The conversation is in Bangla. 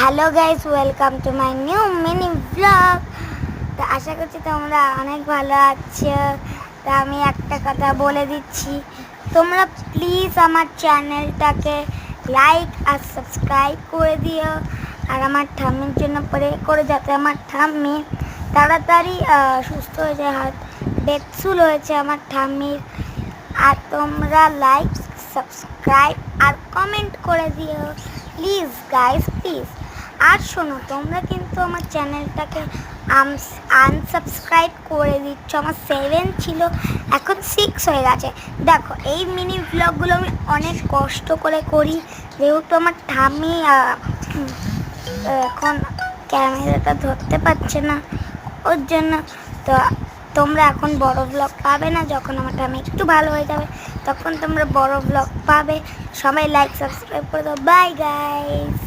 Hello guys, welcome to my new mini blog. তো আশা করছি তোমরা অনেক ভালো আছো। তা আমি একটা কথা বলে দিচ্ছি, তোমরা প্লিজ আমার চ্যানেলটাকে লাইক আর সাবস্ক্রাইব করে দিও। আর আমার ঠাম্মির জন্য প্রে করে, যাতে আমার ঠাম্মি তাড়াতাড়ি সুস্থ হয়ে যায়। হাত বেদসুল হয়েছে আমার ঠাম্মির। আর তোমরা লাইক, সাবস্ক্রাইব আর কমেন্ট করে দিও প্লিজ গাইস, প্লিজ। আর শোনো, তোমরা কিন্তু আমার চ্যানেলটাকে আনসাবস্ক্রাইব করে দিচ্ছ। আমার 7 ছিল, এখন 6 হয়ে গেছে। দেখো, এই মিনি ব্লগগুলো আমি অনেক কষ্ট করে করি, যেহেতু আমার ঠাম্মি এখন ক্যামেরাটা ধরতে পারছে না, ওর জন্য। তো তোমরা এখন বড় ব্লগ পাবে না, যখন আমার ঠাম্মি একটু ভালো হয়ে যাবে তখন তোমরা বড় ব্লগ পাবে। সবাই লাইক সাবস্ক্রাইব করে দাও। Bye guys.